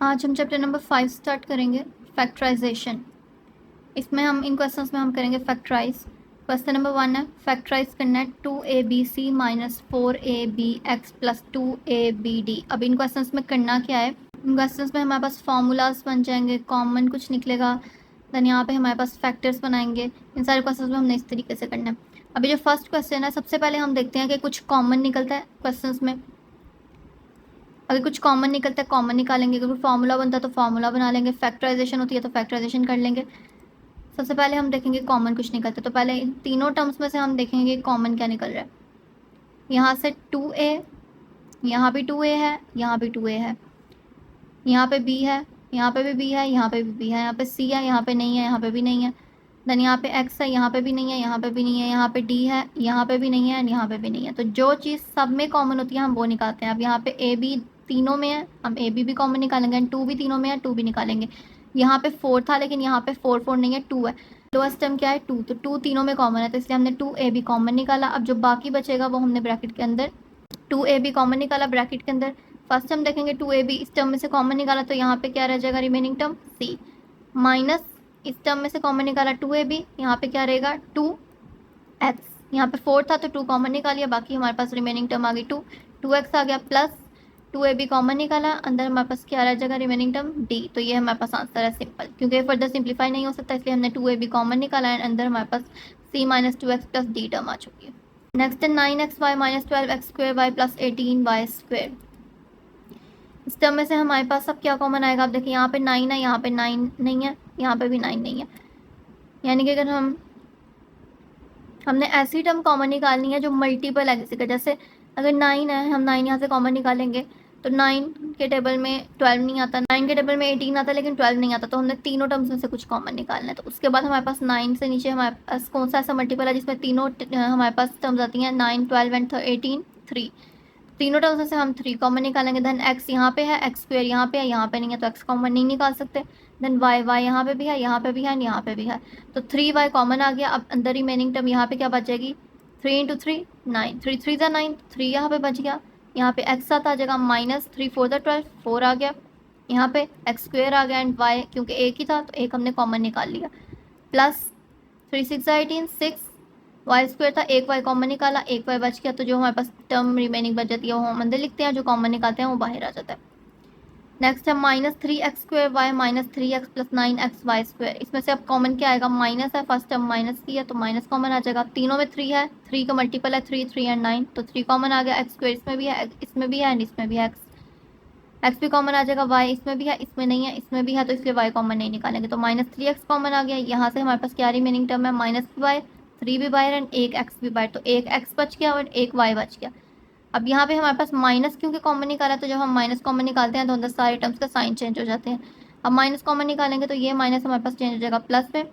आज हम chapter number 5 start करेंगे, फैक्टराइजेशन। इसमें हम इन क्वेश्चंस में हम करेंगे फैक्टराइज। क्वेश्चन नंबर 1 है फैक्टराइज करना है 2abc minus 4abx plus 2abd। अब इन क्वेश्चंस में करना क्या है, इन क्वेश्चंस में हमारे पास फार्मूलाज बन जाएंगे, कॉमन कुछ निकलेगा, देन यहाँ पे हमारे पास फैक्टर्स बनाएंगे। इन सारे क्वेश्चंस में हमने इस तरीके से करना है। अभी जो फर्स्ट क्वेश्चन है, सबसे पहले हम देखते हैं कि कुछ कॉमन निकलता है क्वेश्चंस में। अगर कुछ कॉमन निकलता है कॉमन निकालेंगे, अगर फार्मूला बनता है तो फार्मूला बना लेंगे, फैक्टराइजेशन होती है तो फैक्टराइजेशन कर लेंगे। सबसे पहले हम देखेंगे कॉमन कुछ निकलता है, तो पहले इन तीनों टर्म्स में से हम देखेंगे कॉमन क्या निकल रहा है। यहाँ से 2a, यहाँ भी 2a है, यहाँ भी 2a है, यहाँ पे b है, यहाँ पे भी b है, यहाँ पे भी b है, यहाँ पे c है, यहाँ पे नहीं है, यहाँ पे भी नहीं है, देन यहाँ पे x है, यहाँ पे भी नहीं है, यहाँ पे भी नहीं है, यहाँ पे d है, यहाँ पे भी नहीं है एंड यहाँ पे भी नहीं है। तो जो चीज़ सब में कॉमन होती है हम वो निकालते हैं। अब यहाँ पे ए बी तीनों में है, हम ए बी भी कॉमन निकालेंगे एंड 2 भी तीनों में है, 2 भी निकालेंगे। यहाँ पे 4 था लेकिन यहाँ पे 4 नहीं है, 2 है। लोएस्ट टर्म क्या है 2, तो 2 तीनों में कॉमन है तो इसलिए हमने 2ab कॉमन निकाला। अब जो बाकी बचेगा वो हमने ब्रैकेट के अंदर 2ab कॉमन निकाला ब्रैकेट के अंदर। फर्स्ट टर्म देखेंगे 2ab, इस टर्म में से कॉमन निकाला तो यहाँ पे क्या रह जाएगा रिमेनिंग टर्म c, माइनस इस टर्म में से कॉमन निकाला 2ab, यहाँ पे क्या रहेगा 2x, यहाँ पे 4 था तो 2 कॉमन निकालिए, बाकी हमारे पास रिमेनिंग टर्म आ गई 2x आ गया, प्लस 2ab कॉमन निकाला, अंदर हमारे पास क्या रह जाएगा रिमेनिंग टर्म d। तो ये हमारे पास आंसर है सिंपल, क्योंकि फर्दर सिंप्लीफाई नहीं हो सकता इसलिए हमने 2ab कॉमन निकाला एंड अंदर हमारे पास c minus 2x plus d term आ चुकी है। नेक्स्ट है 9xy minus 12x square Y plus 18y square. इस टर्म में से हमारे पास अब क्या कॉमन आएगा, आप देखिए यहाँ पे 9 है, यहाँ पे 9 नहीं है, यहाँ पे भी 9 नहीं है, यानी कि अगर हमने ऐसी टर्म कॉमन निकालनी है जो मल्टीपल है किसी का। जैसे अगर 9 है, हम 9 यहाँ से कॉमन निकालेंगे तो 9 के टेबल में 12 नहीं आता, 9 के टेबल में 18 आता लेकिन 12 नहीं आता, तो हमने तीनों टर्म्स में से कुछ कॉमन निकालना है। तो उसके बाद हमारे पास 9 से नीचे हमारे पास कौन सा ऐसा मल्टीपल है जिसमें तीनों हमारे पास टर्म्स आती हैं 9, 12 एंड 18, 3। तीनों टर्म्स में से हम 3 कॉमन निकालेंगे। देन x यहाँ पे है, x स्क्वायर यहाँ पे है, यहाँ पे नहीं है तो x कॉमन नहीं निकाल सकते। देन y यहाँ पे भी है, यहाँ पे भी है, यहाँ पे भी है, तो 3y कॉमन आ गया। अब अंदर रिमेनिंग टर्म यहाँ पे क्या बच जाएगी 3 इंटू 3 9, 3 3 ज़ा 9, 3 यहाँ पे बच गया। यहाँ पे x साथ आ जाएगा, माइनस 3 4 ज़ा 12, 4 आ गया। यहाँ पे x स्क्वायर आ गया एंड y क्योंकि एक ही था तो एक हमने कॉमन निकाल लिया, प्लस 3 6 ज़ा 18 6, वाई स्क्वायर था, एक वाई कॉमन निकाला, एक वाई बच गया, तो जो हमारे पास टर्म रिमेनिंग बच जाती है वो हम अंदर लिखते हैं, जो कॉमन निकालते हैं वो बाहर आ जाता है। नेक्स्ट है minus 3x square Y minus 3x plus 9x Y square. इसमें से अब कॉमन क्या आएगा, माइनस है, फर्स्ट टर्म माइनस की है तो माइनस कॉमन आ जाएगा। तीनों में 3 है, 3 का मल्टीपल है 3 3 एंड 9, तो 3 कॉमन आ गया। x स्क्वायर इसमें भी है, इसमें भी है एंड इसमें भी है, x भी कॉमन आ जाएगा, y इसमें भी है, इसमें नहीं है, इसमें भी है, तो इसलिए y कॉमन नहीं निकालेंगे, तो माइनस 3x कॉमन आ गया। यहाँ से हमारे पास क्या रिमेनिंग टर्म है माइनस y, 3 भी बाहर एंड एक x भी बाहर, तो एक x बच गया और एक y बच गया। अब यहाँ पे हमारे पास माइनस क्योंकि कॉमन निकाला, तो जब हम माइनस कॉमन निकालते हैं तो अंदर सारे टर्म्स का साइन चेंज हो जाते हैं। अब माइनस कॉमन निकालेंगे तो ये माइनस हमारे पास चेंज हो जाएगा प्लस में,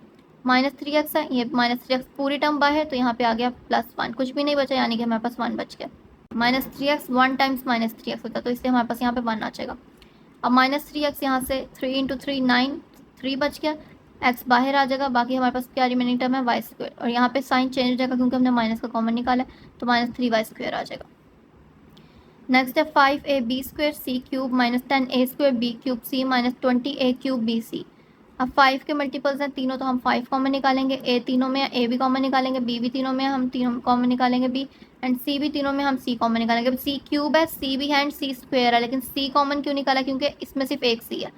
माइनस 3x है, ये माइनस 3x पूरी टर्म बाहर, तो यहाँ पे आ गया प्लस 1, कुछ भी नहीं बचा, यानी कि हमारे पास 1 बच गया। Minus 3x 1 times minus 3x होता है, तो इसलिए हमारे पास यहाँ पे 1 आ जाएगा। अब माइनस 3x यहाँ से 3 इंटू 3 9, 3 बच गया, x बाहर आ जाएगा, बाकी हमारे पास क्या रिमेनिंग टर्म है वाई स्क्वायर, और यहाँ पे साइन चेंज हो जाएगा क्योंकि हमने माइनस का कॉमन निकाला है, तो माइनस 3y स्क्वायर आ जाएगा। नेक्स्ट है 5ab square C cube minus 10a square B cube C minus 20a cube B C. अब 5 के मल्टीपल्स हैं तीनों, तो हम 5 कॉमन निकालेंगे, a तीनों में है, a भी कॉमन निकालेंगे, b भी तीनों में है, हम तीनों कॉमन निकालेंगे b, एंड c भी तीनों में हम c कॉमन निकालेंगे। अब c क्यूब है, c भी है एंड c स्क्वायर है, लेकिन c कॉमन क्यों निकाला, क्योंकि इसमें सिर्फ एक c है।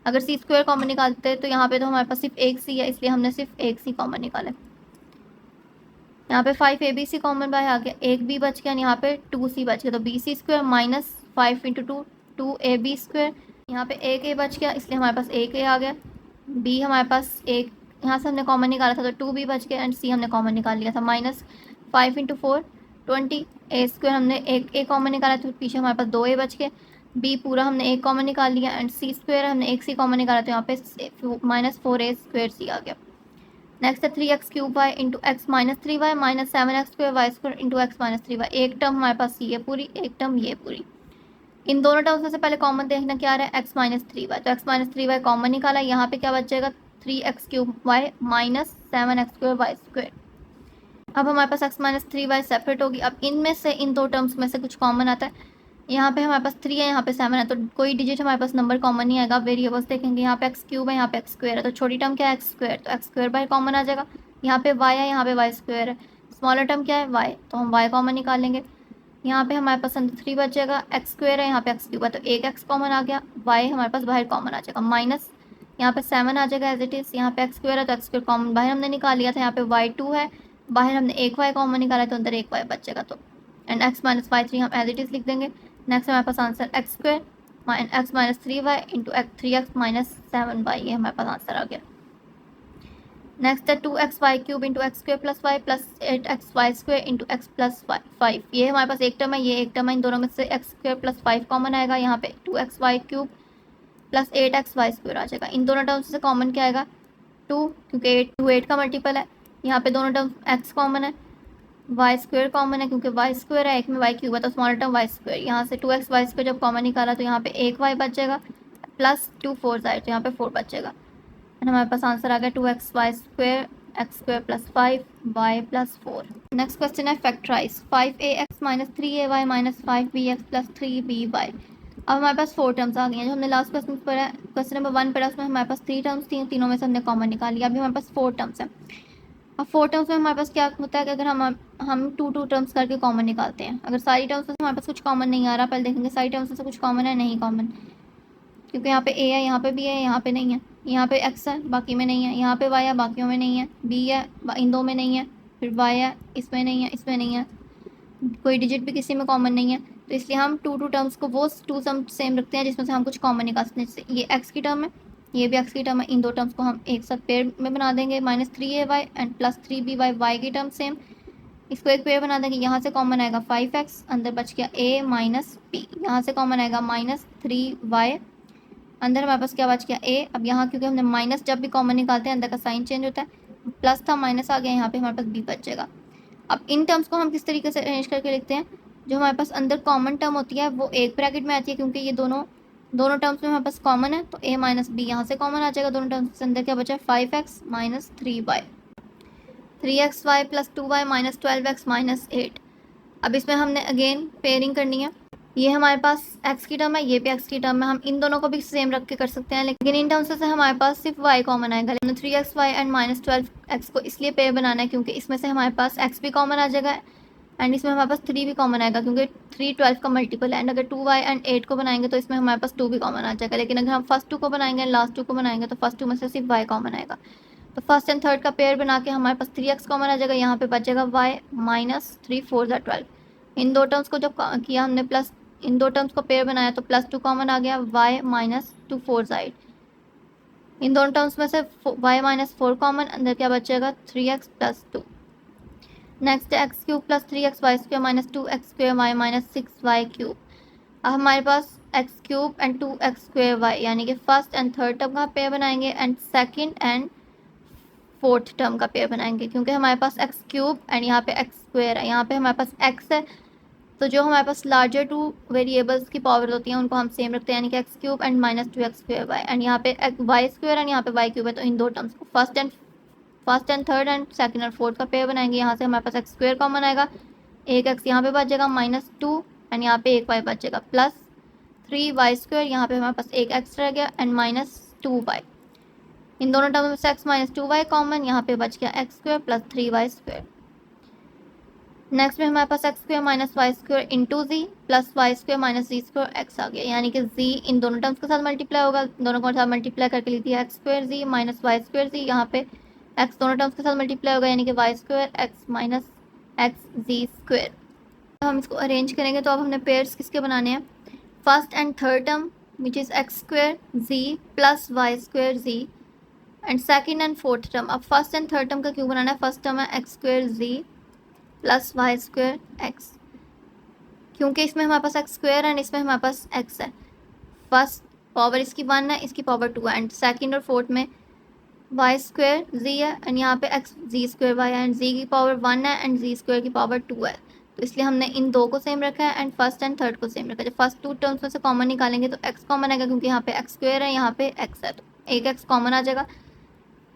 अगर c स्क्वायर कॉमन निकालते तो यहाँ पे तो हमारे पास सिर्फ एक c है, इसलिए हमने सिर्फ एक c कॉमन निकाला। यहाँ पे 5abc कॉमन बाय आ गया, एक b बच गया, यहाँ पे 2c बच गया, तो bc square minus 5 into 2 2ab square. यहाँ पे एक a बच गया इसलिए हमारे पास एक a आ गया, b हमारे पास एक यहाँ से हमने कॉमन निकाला था तो 2b बच गया एंड c हमने कॉमन निकाल लिया था, माइनस 5 इंटू 4 20 a स्क्वायर, हमने एक a कॉमन निकाला तो पीछे हमारे पास 2a बच गए, b पूरा हमने एक कॉमन निकाल लिया एंड c स्क्वायर हमने एक c कॉमन निकाला तो यहाँ पे माइनस 4a स्क्वायर c आ गया। नेक्स्ट है 3x cube Y into x minus 3y minus 7x square Y square into x minus 3y। एक टर्म हमारे पास ये पूरी, एक टर्म ये पूरी। इन दोनों टर्म्स में से पहले कॉमन देखना क्या आ रहा है, x माइनस 3y, तो x माइनस 3y कॉमन निकाला, यहाँ पे क्या बच जाएगा 3x cube Y minus 7x square Y square. अब हमारे पास x माइनस 3y सेपरेट होगी। अब इनमें से इन दो टर्म्स में से कुछ कॉमन आता है, यहाँ पे हमारे पास 3 है, यहाँ पे 7 है, तो कोई डिजिट हमारे पास नंबर कॉमन नहीं आएगा। वेरिएबल्स देखेंगे, यहाँ पे एक्स क्यूब है, यहाँ पे एक्स स्क्वायर है, तो छोटी टर्म क्या है एक्स स्क्वायर, तो एक्स स्क्वायर बाय कॉमन आ जाएगा। यहाँ पे वाई है, यहाँ पे वाई स्क्वायर है, स्मॉलर टर्म क्या है वाई, तो हम वाई कॉमन निकालेंगे। यहाँ पे हमारे पास अंदर 3 बच जाएगा, एक्स स्क्वायर है, यहाँ पे एक्स क्यूब है, तो एक एक्स कॉमन आ गया, वाई हमारे पास बाहर कॉमन आ जाएगा, माइनस यहाँ पे 7 आ जाएगा एज इट इज़। यहाँ पे एक्स स्क्वायर है, तो एक्स स्क्वायर कॉमन बाहर हमने निकाल लिया था। यहाँ पे वाई 2 है, बाहर हमने एक वाई कॉमन निकाला है, तो अंदर एक वाई बच जाएगा, तो एंड एक्स माइनस वाई 3 हम एज इट इज़ लिख देंगे। नेक्स्ट हमारे पास answer X square X minus 3y into X 3x minus 7y, ये हमारे पास आंसर आ गया। नेक्स्ट है 2xy cube into X square plus Y plus 8xy square into x plus 5। ये हमारे पास एक टर्म है, ये एक टर्म है, इन दोनों में से एक्स स्क्वायर प्लस 5 कॉमन आएगा। यहाँ पे 2xy cube plus 8xy square आ जाएगा। इन दोनों टर्म्स से कॉमन क्या आएगा 2, क्योंकि 8 का मल्टीपल है। यहाँ पे दोनों टर्म x कॉमन है, वाई स्क्वायर कॉमन है क्योंकि वाई स्क्वायर है, एक में वाई क्यूब है, तो स्मॉलर टर्म वाई स्क्वायर। यहाँ से 2x वाई स्क्वायर जब कॉमन निकाला तो यहाँ पे एक वाई बच जाएगा, प्लस 2 4 आए, तो यहाँ पे 4 बचेगा। एंड हमारे पास आंसर आ गया 2x Y square X square plus 5 Y plus 4। Next question है factorise 5ax minus 3ay minus 5bx plus 3by। अब हमारे पास 4 टर्म्स आ गई हैं। जो हमने लास्ट क्वेश्चन पढ़ा, क्वेश्चन नंबर 1 पढ़ा, उसमें हमारे पास 3 टर्म्स थी, तीनों में से हमने कॉमन निकाल लिया। अभी हमारे पास 4 टर्म्स हैं। अब 4 टर्म्स में हमारे पास क्या होता है कि अगर हम 2 टर्म्स करके कॉमन निकालते हैं, अगर सारी टर्म्स में से हमारे पास कुछ कॉमन नहीं आ रहा, पहले देखेंगे सारी टर्म्स में से कुछ कॉमन है नहीं कॉमन, क्योंकि यहाँ पे ए है, यहाँ पे बी है, यहाँ पे नहीं है, यहाँ पे एक्स है बाकी में नहीं है, यहाँ पे वाई है बाकियों में नहीं है, बी है इन दो में नहीं है, फिर वाई है इसमें नहीं है, इसमें नहीं है, कोई डिजिट भी किसी में कॉमन नहीं है। तो इसलिए हम टू टर्म्स को वो 2 सम सेम रखते हैं जिसमें से हम कुछ कॉमन निकाल सकते हैं। जैसे ये एक्स की टर्म है, ये भी एक्स की टर्म है, इन दो टर्म्स को हम एक साथ पेयर में बना देंगे, minus 3ay and plus 3by, Y की टर्म सेम, इसको एक पेयर बना देंगे। यहाँ से कॉमन आएगा 5x, अंदर बच गया a माइनस पी, यहाँ से कॉमन आएगा माइनस 3y, अंदर हमारे पास क्या बच गया a। अब यहाँ क्योंकि हमने माइनस जब भी कॉमन निकालते हैं अंदर का साइन चेंज होता है, प्लस था माइनस आ गया, यहाँ पे हमारे पास b बच जाएगा। अब इन टर्म्स को हम किस तरीके से अरेंज करके लिखते हैं, जो हमारे पास अंदर कॉमन टर्म होती है वो एक ब्रैकेट में आती है, क्योंकि ये दोनों टर्म्स में हमारे पास कॉमन है, तो a माइनस बी यहाँ से कॉमन आ जाएगा। दोनों टर्म्स के अंदर क्या बचा है 5x minus 3xy plus 2y minus 12x minus 8। अब इसमें हमने अगेन पेयरिंग करनी है। ये हमारे पास x की टर्म है, ये भी x की टर्म है, हम इन दोनों को भी सेम रख के कर सकते हैं, लेकिन इन टर्म्स से हमारे पास सिर्फ y कॉमन आएगा। लेकिन 3xy एंड माइनस 12x को इसलिए पेयर बनाना है क्योंकि इसमें से हमारे पास x भी कॉमन आ जाएगा एंड इसमें हमारे पास 3 भी कॉमन आएगा, क्योंकि 3 12 का मल्टीपल है। एंड अगर 2y एंड 8 को बनाएंगे तो इसमें हमारे पास 2 भी कॉमन आ जाएगा, लेकिन अगर हम फर्स्ट 2 को बनाएंगे एंड लास्ट 2 को बनाएंगे तो फर्स्ट 2 में से सिर्फ y कॉमन आएगा। तो फर्स्ट एंड थर्ड का पेयर बना के हमारे पास 3x कॉमन आ जाएगा, यहाँ पे बचेगा y माइनस 3 4 12। इन दो टर्म्स को जब किया हमने प्लस, इन दो टर्म्स को पेयर बनाया तो प्लस 2 कॉमन आ गया, y माइनस 2 4 8। इन दोनों टर्म्स में से y माइनस 4 कॉमन, अंदर क्या बचेगा 3x plus 2। Next X cube plus 3x Y square minus 2x square Y minus 6y cube. अब हमारे पास X cube and 2x square Y, यानी कि फर्स्ट एंड थर्ड टर्म का पेयर बनाएंगे and second and fourth term का pair बनाएंगे, क्योंकि हमारे पास एक्स क्यूब एंड यहाँ पे एक्स स्क्वायर है, यहाँ पे हमारे पास एक्स है, तो जो हमारे पास लार्जर 2 वेरिएबल्स की पावर होती हैं उनको हम सेम रखते हैं, यानी कि X cube and minus 2x square Y, and यहाँ पे वाई स्क्वायर एंड यहाँ पे वाई क्यूब है, तो इन दो टर्म्स को first and third and second और फोर्थ का पेयर बनाएंगे। यहाँ से हमारे पास एक्स स्क्वायर कॉमन आएगा, एक एक्स यहाँ पे बच जाएगा माइनस 2 एंड यहाँ पे एक वाई बच जाएगा, प्लस 3y स्क्वायर, यहाँ पे हमारे पास एक एक्स रह गया एंड माइनस 2y। इन दोनों टर्म में से x माइनस 2y कॉमन, यहाँ पे बच गया X square plus 3y square. Next में हमारे पास X square minus Y square into Z plus Y square minus Z square X आ गया, यानी कि जी इन दोनों टर्म्स के साथ मल्टीप्लाई होगा, दोनों को साथ मल्टीप्लाई करके लिख दिया एक्स स्क्वायर जी माइनस वाई स्क्वायर जी, यहाँ पे एक्स दोनों टर्म्स के साथ मल्टीप्लाई होगा, यानी कि Y square X minus X Z square. हम इसको अरेंज करेंगे तो अब हमने पेयर्स किसके बनाने हैं, first and third term which is X square Z plus Y square Z and second and fourth term. अब फर्स्ट एंड थर्ड टर्म का क्यों बनाना है, फर्स्ट टर्म है X square Z plus Y square X, क्योंकि इसमें हमारे पास एक्स स्क्वायर एंड इसमें हमारे पास एक्स है, फर्स्ट पावर इसकी 1 है इसकी पावर 2 है, एंड सेकंड और फोर्थ में वाई स्क्वायर जी है एंड यहाँ पे एक्स जी स्क्वायर वाई है, एंड जी की पावर 1 है एंड जी स्क्वायर की पावर 2 है, तो इसलिए हमने इन दो को सेम रखा है एंड फर्स्ट एंड थर्ड को सेम रखा है। जब फर्स्ट 2 टर्म्स में से कॉमन निकालेंगे तो एक्स कॉमन आएगा, क्योंकि यहाँ पे एक्स स्क्वायर है यहाँ पे एक्स है, तो एक एक्स कॉमन आ जाएगा,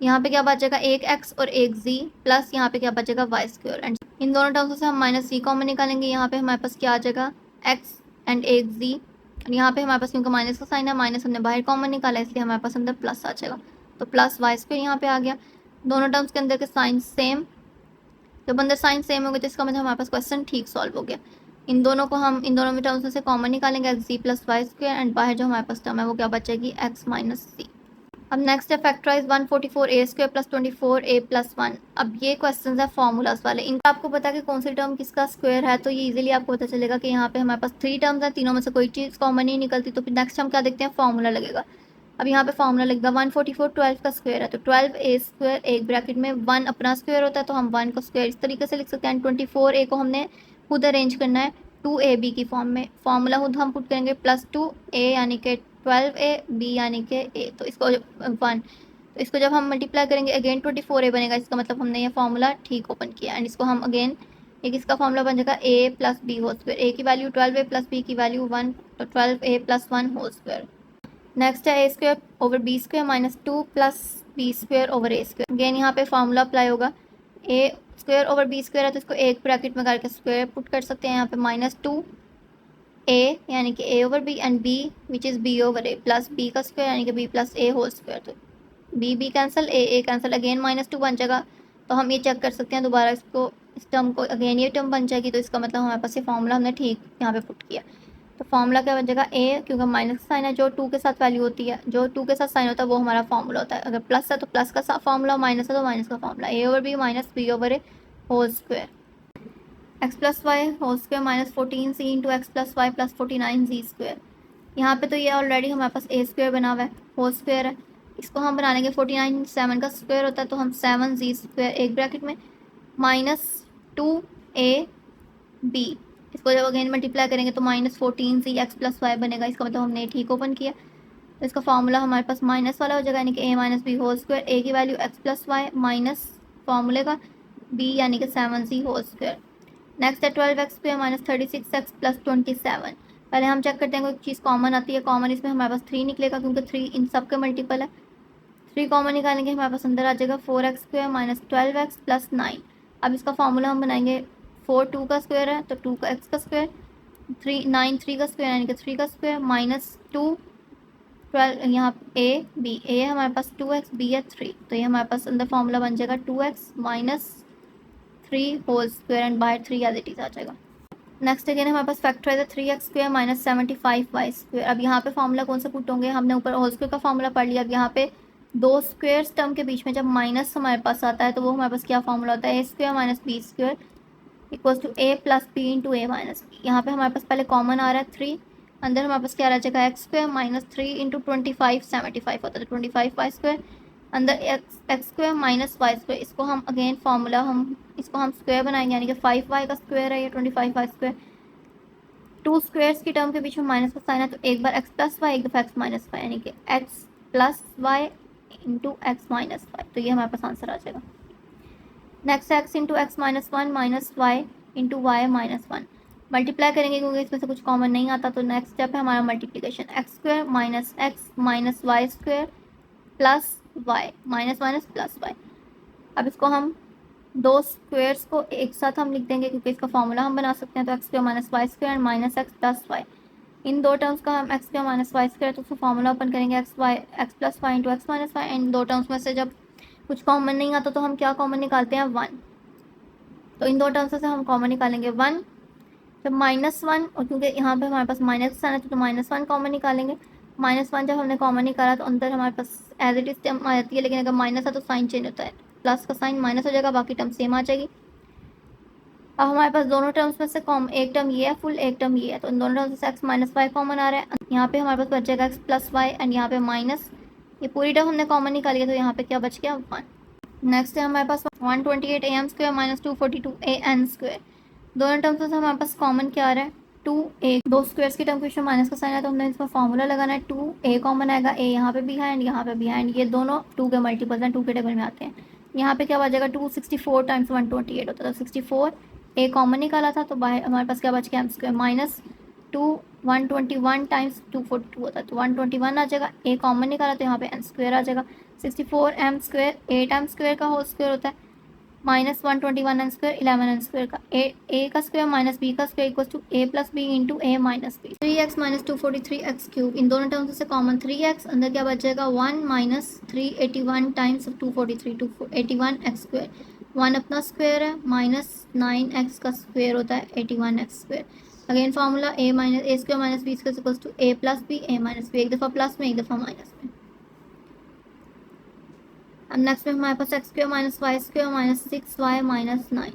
यहाँ पे क्या बचेगा एक एक्स और एक जी प्लस यहाँ पे क्या बचेगा वाई स्क्वायर, एंड इन दोनों टर्म्स से हम माइनस सी कॉमन निकालेंगे, यहाँ पे हमारे पास क्या आ जाएगा एक्स एंड एक जी। और यहाँ पे हमारे पास क्योंकि माइनस का साइन है, माइनस हमने बाहर कॉमन निकाला इसलिए हमारे पास अंदर प्लस आ जाएगा, तो प्लस वाई स्क्वायर यहाँ पे आ गया। दोनों टर्म्स के अंदर के साइन सेम, जब अंदर साइन सेम हो गया तो इसका मतलब हमारे पास क्वेश्चन ठीक सॉल्व हो गया। इन दोनों को हम इन दोनों में टर्म्स में से कॉमन निकालेंगे, x g plus Y square, and बाहर जो हमारे पास टर्म है वो क्या बचेगी, एक्स माइनस सी। अब नेक्स्ट है factorise 144a square plus 24a plus 1। अब ये क्वेश्चन है फॉर्मूलाज वाले, इनका आपको पता है कि कौन सी टर्म किसका स्क्वायर है, तो ये इजीली आपको पता चलेगा कि यहाँ पे हमारे पास 3 टर्म्स हैं, तीनों में से कोई चीज़ कॉमन नहीं निकलती, तो फिर नेक्स्ट हम क्या देखते हैं, फॉर्मूला लगेगा। अब यहाँ पे फॉर्मूला लगेगा 144 12 का स्क्वायर है, तो 12a स्क्वायर एक ब्रैकेट में 1 अपना स्क्वायर होता है, तो हम 1 को स्क्वायर इस तरीके से लिख सकते हैं। 24a को हमने खुद अरेंज करना है 2ab की फॉर्म में, फॉर्मूला खुद हम पुट करेंगे प्लस 2a यानी कि 12a, b यानी कि a, तो इसको 1, तो इसको जब हम मल्टीप्लाई करेंगे अगेन 24a बनेगा, इसका मतलब हमने ये फॉर्मूला ठीक ओपन किया। एंड इसको हम अगेन एक इसका फॉर्मूला बन जाएगा a plus b whole square, a की वैल्यू 12a प्लस b की वैल्यू 1, तो 12a plus 1 whole square. Next है a square over b square minus 2 plus b square over a square. Again यहाँ पे फॉर्मूला अप्लाई होगा, a square over b square है तो इसको एक ब्रैकेट में करके स्क्वायर पुट कर सकते हैं, यहाँ पे माइनस 2a यानी कि a over b and b which is b over a plus b का स्क्वायर यानी कि b plus a whole square, तो b cancel, a cancel, again minus 2 बन जाएगा। तो हम ये चेक कर सकते हैं दोबारा इसको, इस टर्म को अगेन ये टर्म बन जाएगी, तो इसका मतलब हमारे पास ये फॉर्मूला हमने ठीक यहाँ पे पुट किया। तो फॉर्मूला क्या बन जाएगा, a क्योंकि माइनस का साइन है, जो 2 के साथ वैल्यू होती है, जो 2 के साथ साइन होता है वो हमारा फॉर्मूला होता है। अगर प्लस है तो प्लस का फॉर्मूला, माइनस है तो माइनस का formula, a over b minus b over a whole square, x plus y whole square minus 14c into x plus Y plus 49z square. यहाँ पे तो ये ऑलरेडी हमारे पास a स्क्वायर बना हुआ है, होल स्क्वायर है, इसको हम बना लेंगे 49, 7 का स्क्वायर होता है, तो हम 7z स्क्वायर एक ब्रैकेट में माइनस 2ab, इसको जब अगेन मल्टीप्लाई करेंगे तो minus 14c x plus Y बनेगा, इसका मतलब हमने ठीक ओपन किया, तो इसका फॉर्मूला हमारे पास माइनस वाला हो जाएगा, यानी कि a minus b whole square, a की value x plus y minus फॉर्मूले का b यानी कि 7c होल स्क्वायर। नेक्स्ट है 12x square minus 36x plus 27। पहले हम चेक करते हैं कोई चीज़ कॉमन आती है, कॉमन इसमें हमारे पास 3 निकलेगा क्योंकि 3 इन सब के मल्टीपल है, 3 कॉमन निकालेंगे हमारे पास अंदर आ जाएगा 4x square minus 12x plus 9। अब इसका फॉर्मूला हम बनाएंगे, 4 2 का स्क्वायर है तो 2 का x का स्क्वायर, 3 9 3 का स्क्वायर यानी कि 3 का स्क्वायर माइनस 2 12 यहाँ a हमारे पास 2x, b है 3, तो ये हमारे पास अंदर फॉर्मूला बन जाएगा 2x minus 3 whole square and बाहर 3 एज इट इज आ जाएगा। नेक्स्ट अगेन हमारे पास फैक्टराइज है 3x square minus 75y square. अब यहाँ पे फॉर्मूला कौन सा पुट होंगे, हमने ऊपर होल स्क्वायर का फॉर्मूला पढ़ लिया। अब यहाँ पे दो स्क्वायर्स टर्म के बीच में जब माइनस हमारे पास आता है तो वो हमारे पास क्या फॉर्मूला होता है, a square minus b square equals to a plus B into a minus b. यहाँ पे हमारे पास पहले कॉमन आ रहा है 3, अंदर हमारे पास क्या रह जाएगा एक्स स्क्वायर माइनस 3 इंटू 25 75 होता है, तो 25y स्क्वायर अंदर x square minus Y square, इसको हम अगेन फार्मूला इसको हम स्क्वायर बनाएंगे यानी कि 5y का स्क्वायर है ये 25y स्क्वायर। 2 स्क्वायर्स की टर्म के बीच में माइनस का साइन है तो एक बार एक्स प्लस वाई एक दफ़ा एक्स माइनस वाई यानी कि x plus Y into x minus y, तो ये हमारे पास आंसर आ जाएगा। Next x into x minus 1 minus y into y minus 1, multiply करेंगे क्योंकि इसमें से कुछ कॉमन नहीं आता, तो नेक्स्ट स्टेप है हमारा multiplication, x square minus x minus Y square plus y minus minus plus y. अब इसको हम दो स्क्वायर्स को एक साथ हम लिख देंगे क्योंकि इसका फॉर्मूला हम बना सकते हैं, तो X square minus Y square minus X plus Y, इन दो टर्म्स का हम X square minus Y square, तो उसका फॉर्मूला ओपन करेंगे X plus Y into x minus Y. इन दो टर्म्स में से जब कुछ कॉमन नहीं आता तो हम क्या कॉमन निकालते हैं 1, तो इन दो टर्म्स से हम कॉमन निकालेंगे 1, जब -1 और क्योंकि यहाँ पे हमारे पास माइनस साइन है तो -1 कॉमन निकालेंगे। -1 जब हमने कॉमन निकाला तो अंदर हमारे पास एज इट इज टर्म आ जाती है, लेकिन अगर माइनस है तो साइन चेंज होता है, प्लस का साइन माइनस हो जाएगा, बाकी टर्म सेम आ जाएगी। अब हमारे पास दोनों टर्म्स में से एक टर्म ये है फुल, एक टर्म ये है, तो इन दोनों टर्म्स से एक्स माइनस वाई कॉमन आ रहा है, यहाँ पे हमारे पास बच जाएगा एक्स प्लस वाई एंड यहाँ पे माइनस, ये पूरी टर्म हमने कॉमन निकाली है तो यहाँ पे क्या बच गया 1। नेक्स्ट है हमारे पास 128 am square minus 242 an square, दोनों टर्म्स में से हमारे पास कॉमन क्या आ रहा है 2a, दो स्क्वायर्स की टर्म के बीच में माइनस का साइन है तो हमने इसमें फॉर्मूला लगाना है 2a कॉमन आएगा, a यहाँ पे भी है एंड यहाँ पे भी है एंड ये दोनों 2 के मल्टीपल्स हैं, 2 के टेबल में आते हैं। यहाँ पे क्या बच जाएगा 264 टाइम्स 128 होता है, तो 64 a कॉमन निकाला था तो बाहर हमारे पास क्या बच गया एम स्क्वायर माइनस 121 टाइम्स 242 होता है तो 121 आ जाएगा, a कॉमन निकाला तो यहाँ पे एन स्क्वायर आ जाएगा। 64 m स्क्वायर 8 m स्क्वायर का होल स्क्वायर होता है, -121 n² 11 n² का a का स्क्वायर माइनस b का square equal to a plus B into a minus B. 3x minus 243x cube, इन दोनों टर्म्स से कॉमन 3x, अंदर क्या बच जाएगा 1 माइनस 381 टाइम्स 243 281x²। 1 अपना स्क्वायर है, माइनस 9x का स्क्वायर होता है 81x²। Again formula a square minus b square equal to a plus b a minus b, एक दफ़ा प्लस में एक दफ़ा माइनस में। अब नेक्स्ट में हमारे पास X square minus Y square minus 6y minus 9।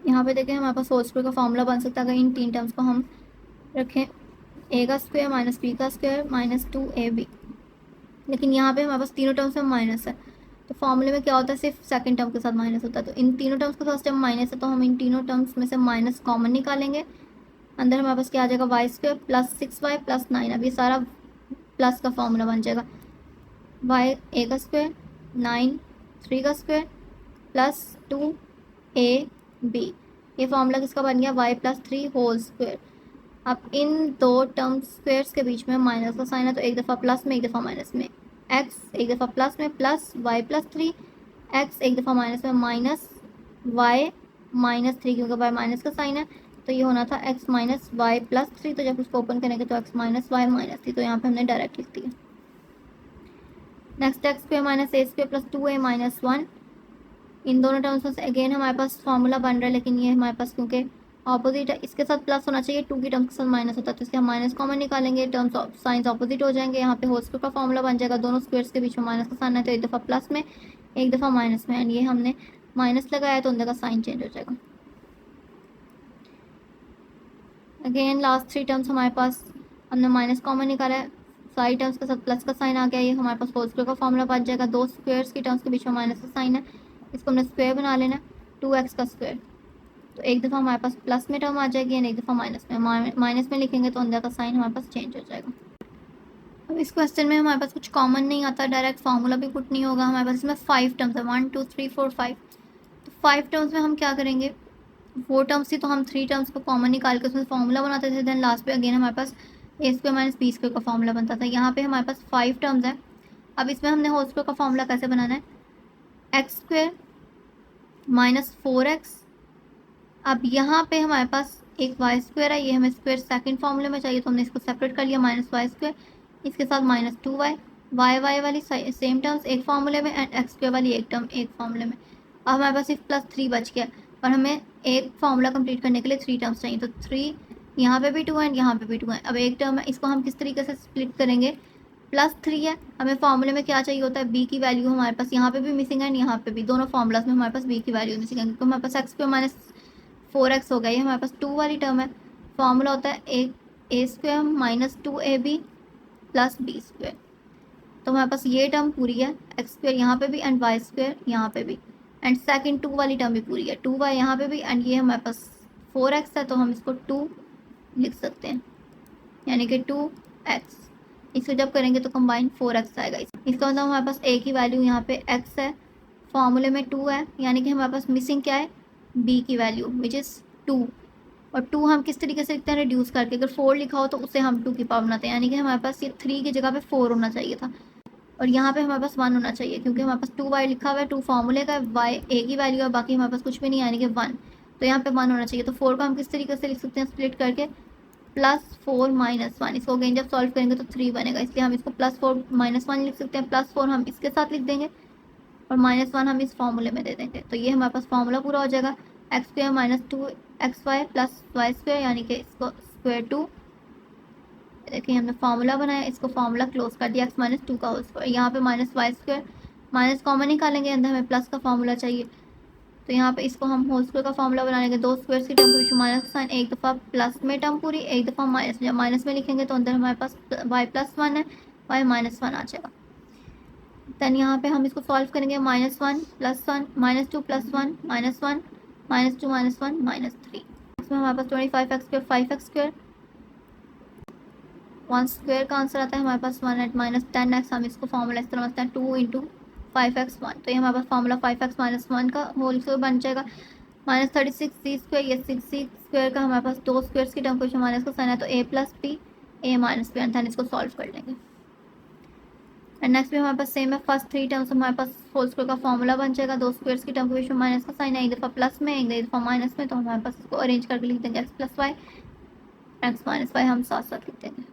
यहाँ पे देखें हमारे पास होल स्क्वायर का फॉर्मूला बन सकता है अगर इन तीन टर्म्स को हम रखें, a का स्क्वायर माइनस b का स्क्वायर माइनस 2ab। लेकिन यहाँ पे हमारे पास तीनों टर्म्स में माइनस है, तो फॉर्मूले में क्या होता है सिर्फ सेकंड टर्म के साथ माइनस होता है। तो इन तीनों टर्म्स का फर्स्ट टर्म माइनस है, तो हम इन तीनों टर्म्स में से माइनस कॉमन निकालेंगे। अंदर हमारे पास क्या आ जाएगा Y square plus 6y plus 9। अब ये सारा प्लस का फॉर्मूला बन जाएगा वाई a का स्क्वायर 9 3 का स्क्वायर प्लस 2ab। ये फॉर्मूला किसका बन गया y प्लस 3 होल स्क्वायर। अब इन दो टर्म स्क्वायर्स के बीच में माइनस का साइन है, तो एक दफ़ा प्लस में एक दफ़ा माइनस में। x एक दफ़ा प्लस में प्लस y प्लस 3, x एक दफ़ा माइनस में माइनस y माइनस 3, क्योंकि y माइनस का साइन है तो ये होना था x माइनस वाई प्लस 3। तो जब उसको ओपन करेंगे तो x माइनस वाई माइनस 3, तो यहाँ पे हमने डायरेक्ट लिख दिया। Next x square minus a square plus 2a minus 1, इन दोनों टर्म्स में से अगेन हमारे पास फॉर्मूला बन रहा है, लेकिन ये हमारे पास क्योंकि ऑपोजिट है, इसके साथ प्लस होना चाहिए, 2 की टर्म्स के साथ माइनस होता है, तो इसके हम माइनस कॉमन निकालेंगे, टर्म्स साइंस ऑपोजिट हो जाएंगे। यहाँ पे होल स्क्वायर का फॉर्मूला बन जाएगा, दोनों स्क्वायर्स के बीच में माइनस का साइन है, तो एक दफ़ा प्लस में एक दफ़ा माइनस में, एंड ये हमने माइनस लगाया तो अंदर का साइन चेंज हो जाएगा। अगेन लास्ट 3 टर्म्स हमारे पास हमने माइनस कॉमन निकाला है, सारी टर्म्स के साथ प्लस का साइन आ गया, ये हमारे पास होल स्क्वायर का फॉर्मूला बन जाएगा। दो स्क्वायर्स की टर्म्स के बीच में माइनस का साइन है, इसको हमने स्क्वायर बना लेना, 2x का स्क्वायर। तो एक दफ़ा हमारे पास प्लस में टर्म आ जाएगी एंड एक दफ़ा माइनस में। माइनस में लिखेंगे तो अंदर का साइन हमारे पास चेंज हो जाएगा। अब इस क्वेश्चन में हमारे पास कुछ कॉमन नहीं आता, डायरेक्ट फार्मूला भी पुट नहीं होगा। हमारे पास इसमें 5 टर्म्स है, 1 2 3 4 5। तो 5 टर्म्स में हम क्या करेंगे, 4 टर्म्स थी तो हम 3 टर्म्स को कॉमन निकाल के उसमें फॉर्मूला बनाते थे, देन लास्ट पे अगेन हमारे पास a square minus b square का फॉर्मूला बनता था। यहाँ पे हमारे पास 5 टर्म्स है। अब इसमें हमने होल स्क्वायर का फॉर्मूला कैसे बनाना है, एक्स स्क्वायर माइनस 4x। अब यहाँ पे हमारे पास एक वाई स्क्वायर है, ये हमें स्क्वायर सेकंड फॉर्मूले में चाहिए, तो हमने इसको सेपरेट कर लिया, माइनस वाई स्क्वायर, इसके साथ माइनस 2y, वाई वाली सेम टर्म्स एक फार्मूले में एंड एक्स स्क्वायर वाली एक टर्म एक फार्मूले में। अब हमारे पास सिर्फ प्लस 3 बच गया और हमें एक फार्मूला कंप्लीट करने के लिए 3 टर्म्स चाहिए, तो 3 यहाँ पे भी 2 है एंड यहाँ पे भी 2 है। अब एक टर्म है, इसको हम किस तरीके से स्प्लिट करेंगे, प्लस 3 है, हमें फार्मूले में क्या चाहिए होता है b की वैल्यू, हमारे पास यहाँ पे भी मिसिंग है एंड यहाँ पे भी, दोनों फार्मूलाज में हमारे पास b की वैल्यू मिसिंग है, क्योंकि हमारे पास एक्स स्क्वायर माइनस 4x हो गया, ये हमारे पास 2 वाली टर्म है। फार्मूला होता है a square minus 2ab plus b square. तो हमारे पास ये टर्म पूरी है, एक्स स्क्वायर यहाँ पे भी एंड वाई स्क्वायर यहाँ पे भी, एंड सेकंड 2 वाली टर्म भी पूरी है, 2y यहाँ पे भी, एंड ये हमारे पास 4x है तो हम इसको 2 लिख सकते हैं, यानी कि 2x। इसको जब करेंगे तो कंबाइन 4x आएगा। इसका मतलब हमारे पास a की वैल्यू यहाँ पे x है, फॉर्मूले में 2 है, यानी कि हमारे पास मिसिंग क्या है, b की वैल्यू विच इज़ 2। और 2 हम किस तरीके से लिखते हैं, रिड्यूस करके, अगर 4 लिखा हो तो उसे हम 2 की पावर बनाते हैं, यानी कि हमारे पास ये 3 की जगह पे 4 होना चाहिए था और यहाँ पे हमारे पास 1 होना चाहिए, क्योंकि हमारे पास 2y लिखा हुआ है, 2 फार्मूले का y a की वैल्यू है, बाकी हमारे पास कुछ भी नहीं, यानी कि 1, तो यहाँ पे 1 होना चाहिए। तो 4 को हम किस तरीके से लिख सकते हैं, स्प्लिट करके प्लस 4 माइनस 1, इसको अगेन जब सॉल्व करेंगे तो 3 बनेगा, इसलिए हम इसको प्लस 4 माइनस 1 लिख सकते हैं, प्लस 4 हम इसके साथ लिख देंगे और माइनस 1 हम इस फार्मूले में दे देंगे, तो ये हमारे पास फार्मूला पूरा हो जाएगा। एक्स स्क्वायर माइनस 2xy प्लस वाई स्क्वायर, यानी कि इसको स्क्वायर 2, देखिए हमने फार्मूला बनाया, इसको फार्मूला क्लोज कर दिया, x माइनस 2 का होल स्क्वायर, यहाँ पे minus Y square, minus common निकालेंगे, अंदर हमें प्लस का फार्मूला चाहिए, तो यहाँ पे इसको हम होल स्क्वायर का फार्मूला बनाएंगे, दो स्क्वायर की टर्म के बीच माइनस का साइन, एक दफ़ा प्लस में टर्म पूरी, एक दफ़ा माइनस में, जब माइनस में लिखेंगे तो अंदर हमारे पास y प्लस 1 है, y माइनस 1 आ जाएगा। दैन यहाँ पे हम इसको सॉल्व करेंगे, minus 1 plus 1 minus 2 plus 1 minus 1 minus 2 minus 1 minus 3, इसमें हमारे पास 25x square 5x square 1 square का आंसर आता है हमारे पास 1 एट माइनस 10x। हम इसको फॉर्मूला इस तरह समझते हैं 2 इंटू 5x1, तो ये हमारे पास फॉर्मूला 5x माइनस 1 का होल स्क्वायर बन जाएगा, माइनस 36c स्क्वायर, ये 6c स्क्वायर का हमारे पास दो स्क्वायर्स की टर्म को माइनस का साइन है, तो a plus b a minus b, and इसको सॉल्व कर लेंगे। एंड नेक्स्ट भी हमारे पास सेम है, फर्स्ट थ्री टर्म्स हमारे पास होल स्क्वायर का फॉर्मूला बन जाएगा, दो स्क्वायर्स की टर्म के बीच में माइनस का साइन है, एक दफ़ा प्लस में एक दफ़ा माइनस में, तो हमारे पास इसको अरेंज करके लिख देंगे x plus y, x minus y हम साथ साथ लिख देंगे।